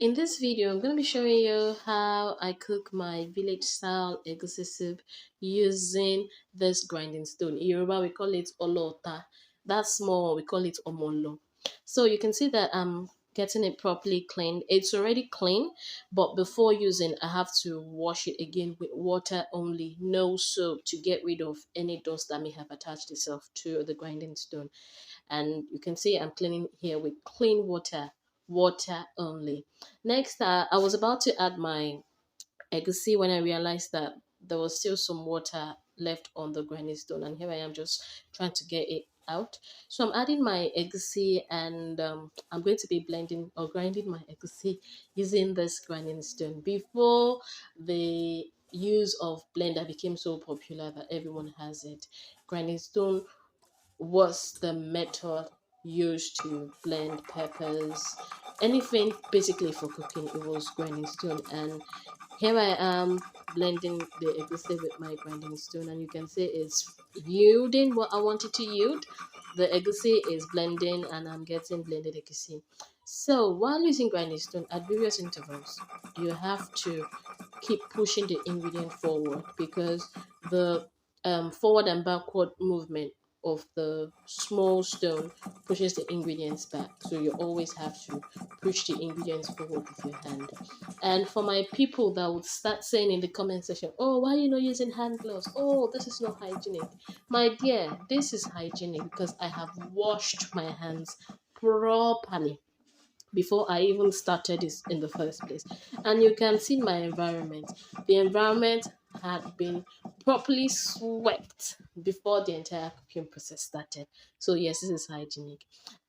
In this video, I'm going to be showing you how I cook my village style egusi soup using this grinding stone. In Yoruba, we call it olota. That small one, we call it omolo. So you can see that I'm getting it properly cleaned. It's already clean, but before using, I have to wash it again with water only, no soap, to get rid of any dust that may have attached itself to the grinding stone. And you can see I'm cleaning here with clean water only. Next, I was about to add my egusi when I realized that there was still some water left on the grinding stone, and here I am just trying to get it out. So I'm adding my egusi, and I'm going to be blending or grinding my egusi using this grinding stone. Before the use of blender became so popular that everyone has it, grinding stone was the method used to blend peppers, anything basically for cooking. It was grinding stone, and here I am blending the egusi with my grinding stone, and you can see it's yielding what I wanted to yield. The egusi is blending, and I'm getting blended egusi. So while using grinding stone at various intervals, you have to keep pushing the ingredient forward, because the forward and backward movement of the small stone pushes the ingredients back. So you always have to push the ingredients forward with your hand. And for my people that would start saying in the comment section, oh, why are you not using hand gloves? Oh, this is not hygienic. My dear, this is hygienic because I have washed my hands properly before I even started this in the first place. And you can see my environment. The environment had been properly swept before the entire cooking process started. So yes, this is hygienic.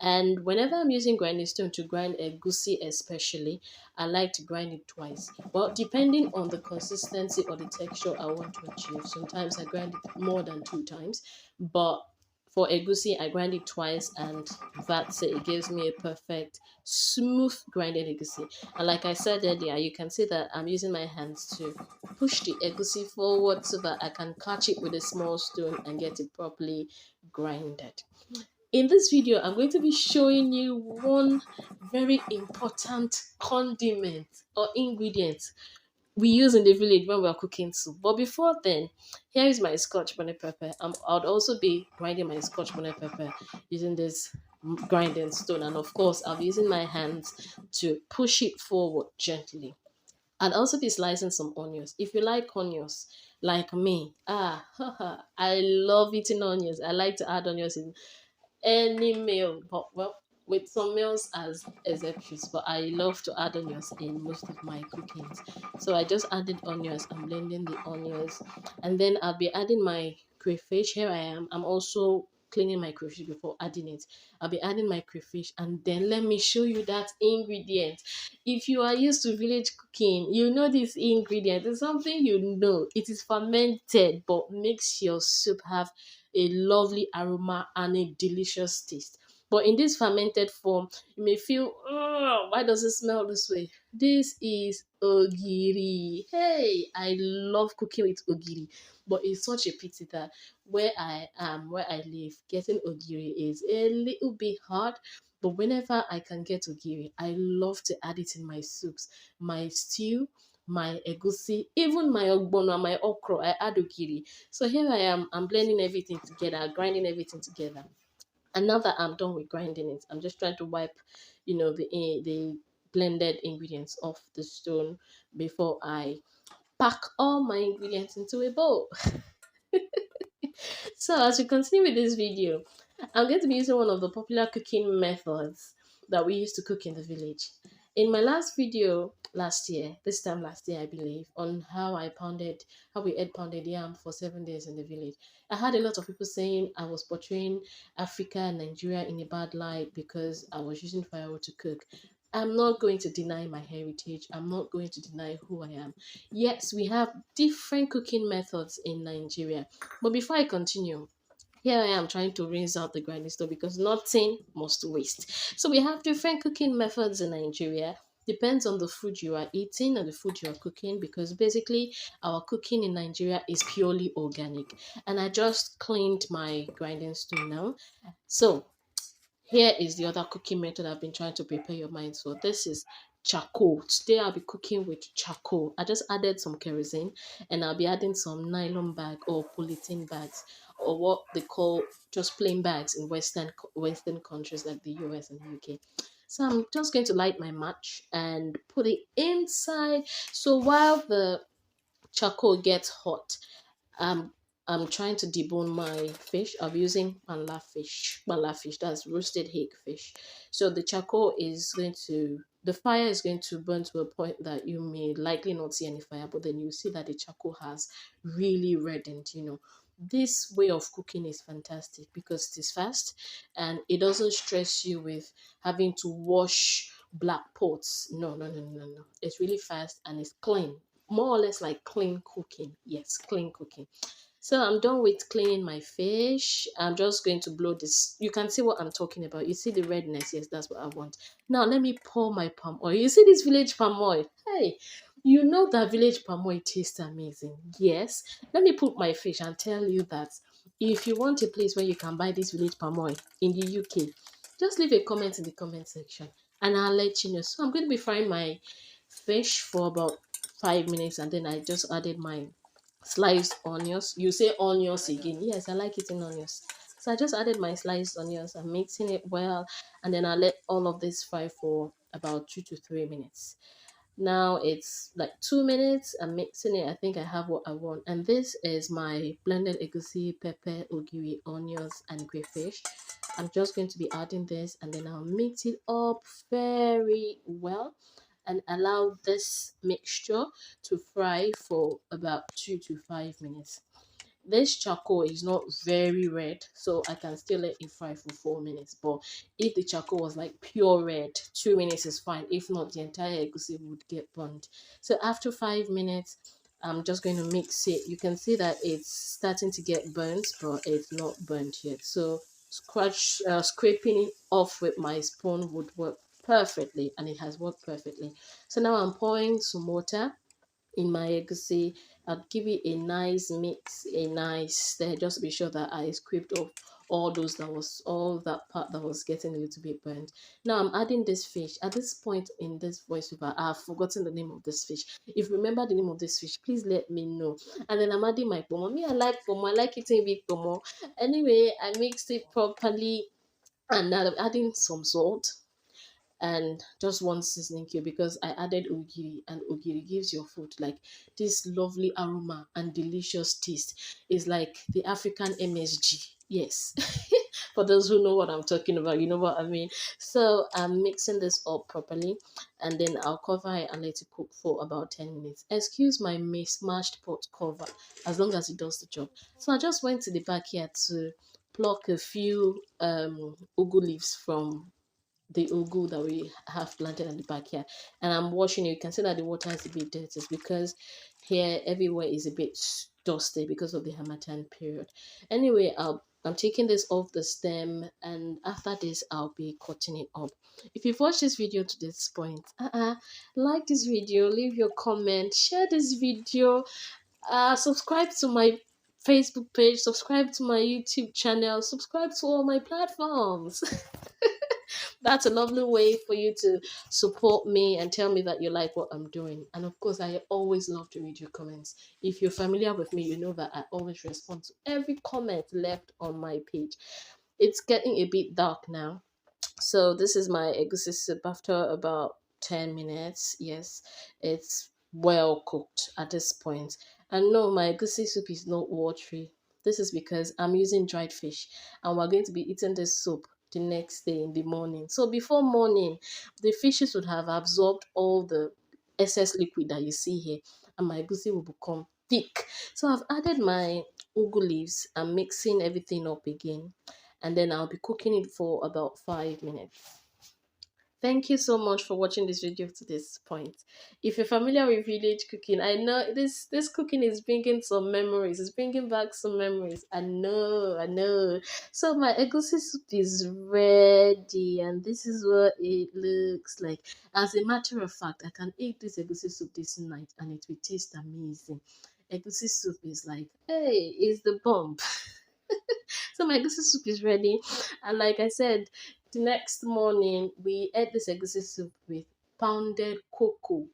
And whenever I'm using grinding stone to grind a goosey especially, I like to grind it twice. Well, depending on the consistency or the texture I want to achieve, sometimes I grind it more than 2 times, but for egusi, I grind it twice, and that's it. It gives me a perfect, smooth grinded egusi. And like I said earlier, you can see that I'm using my hands to push the egusi forward so that I can catch it with a small stone and get it properly grinded. In this video, I'm going to be showing you one very important condiment or ingredient we use in the village when we're cooking soup. But before then, here is my scotch bonnet pepper. I'd also be grinding my scotch bonnet pepper using this grinding stone. And of course, I'll be using my hands to push it forward gently. I'd also be slicing some onions. If you like onions, like me, I love eating onions. I like to add onions in any meal, but well, with some meals as exceptions, but I love to add onions in most of my cookings. So I just added onions. I'm blending the onions, and then I'll be adding my crayfish. Here I am. I'm also cleaning my crayfish before adding it. I'll be adding my crayfish, and then let me show you that ingredient. If you are used to village cooking, you know this ingredient. It's something you know. It is fermented, but makes your soup have a lovely aroma and a delicious taste. But in this fermented form, you may feel, oh, why does it smell this way? This is ogiri. Hey, I love cooking with ogiri, but it's such a pity that where I live, getting ogiri is a little bit hard. But whenever I can get ogiri, I love to add it in my soups, my stew, my egusi, even my ogbono, my okra. I add ogiri. So here I am, I'm blending everything together, grinding everything together. And now that I'm done with grinding it, I'm just trying to wipe, the blended ingredients off the stone before I pack all my ingredients into a bowl. So as we continue with this video, I'm going to be using one of the popular cooking methods that we used to cook in the village. In my last video last year, this time last year I believe, on how we ate pounded yam for 7 days in the village, I had a lot of people saying I was portraying Africa and Nigeria in a bad light because I was using firewood to cook. I'm not going to deny my heritage. I'm not going to deny who I am. Yes, we have different cooking methods in Nigeria. But before I continue, here I am trying to rinse out the grinding stone because nothing must waste. So we have different cooking methods in Nigeria. Depends on the food you are eating and the food you are cooking, because basically our cooking in Nigeria is purely organic. And I just cleaned my grinding stone now. So here is the other cooking method I've been trying to prepare your mind for. This is charcoal. Today I'll be cooking with charcoal. I just added some kerosene, and I'll be adding some nylon bag or polythene bags, or what they call just plain bags in Western countries like the US and the UK. So I'm just going to light my match and put it inside. So while the charcoal gets hot, um, I'm trying to debone my fish. I'm using panla fish, that's roasted hake fish. So the charcoal is going to, the fire is going to burn to a point that you may likely not see any fire, but then you see that the charcoal has really reddened, you know. This way of cooking is fantastic because it is fast and it doesn't stress you with having to wash black pots. No, no, no, no, no. It's really fast and it's clean, more or less like clean cooking. Yes, clean cooking. So I'm done with cleaning my fish. I'm just going to blow this. You can see what I'm talking about. You see the redness. Yes, that's what I want. Now let me pour my palm oil. You see this village palm oil? Hey, you know that village palm oil tastes amazing. Yes. Let me put my fish and tell you that if you want a place where you can buy this village palm oil in the UK, just leave a comment in the comment section and I'll let you know. So I'm going to be frying my fish for about 5 minutes, and then I just added my sliced onions. You say onions again? Yes, I like eating onions. So I just added my sliced onions. I'm mixing it well, and then I let all of this fry for about 2 to 3 minutes. Now it's like 2 minutes. I'm mixing it. I think I have what I want. And this is my blended egusi, pepper, ogiri, onions, and crayfish. I'm just going to be adding this and then I'll mix it up very well and allow this mixture to fry for about 2 to 5 minutes. This charcoal is not very red, so I can still let it fry for 4 minutes. But if the charcoal was like pure red, 2 minutes is fine. If not, the entire egusi would get burnt. So after 5 minutes, I'm just going to mix it. You can see that it's starting to get burnt, but it's not burnt yet. So scraping it off with my spoon would work perfectly, and it has worked perfectly. So now I'm pouring some water in my egusi. I'll give it a nice mix, a nice stir, just to be sure that I scraped off all that part that was getting a little bit burnt. Now I'm adding this fish. At this point in this voiceover, I've forgotten the name of this fish. If you remember the name of this fish, please let me know. And then I'm adding my pomo. Me, I like pomo. I like eating with pomo. Anyway, I mixed it properly and now I'm adding some salt and just one seasoning cube because I added ogiri, and ogiri gives your food like this lovely aroma and delicious taste. It's like the African MSG. Yes. For those who know what I'm talking about, you know what I mean. So I'm mixing this up properly and then I'll cover it and let it cook for about 10 minutes. Excuse my mismatched pot cover as long as it does the job. So I just went to the backyard to pluck a few ugu leaves from the ugu that we have planted in the backyard, and I'm washing it. You can see that the water is a bit dirty. It's because here everywhere is a bit dusty because of the Hamatan period. Anyway, I'm taking this off the stem, and after this I'll be cutting it up. If you've watched this video to this point, like this video, leave your comment, share this video, subscribe to my Facebook page, subscribe to my YouTube channel, subscribe to all my platforms. That's a lovely way for you to support me and tell me that you like what I'm doing. And of course, I always love to read your comments. If you're familiar with me, you know that I always respond to every comment left on my page. It's getting a bit dark now. So this is my egusi soup after about 10 minutes. Yes, it's well cooked at this point. And no, my egusi soup is not watery. This is because I'm using dried fish and we're going to be eating this soup the next day in the morning. So before morning, the fishes would have absorbed all the excess liquid that you see here and my egusi will become thick. So I've added my ugu leaves. I'm mixing everything up again and then I'll be cooking it for about 5 minutes. Thank you so much for watching this video to this point. If you're familiar with village cooking, I know this cooking is bringing some memories. It's bringing back some memories. I know. So my egusi soup is ready, and this is what it looks like. As a matter of fact, I can eat this egusi soup this night, and it will taste amazing. Egusi soup is like, hey, it's the bomb. So my egusi soup is ready, and like I said, the next morning we ate this egusi soup with pounded cocoa.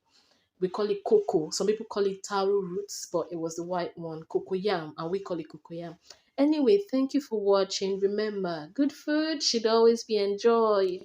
We call it cocoa. Some people call it taro roots, but it was the white one, cocoyam, and we call it cocoyam. Anyway, thank you for watching. Remember, good food should always be enjoyed.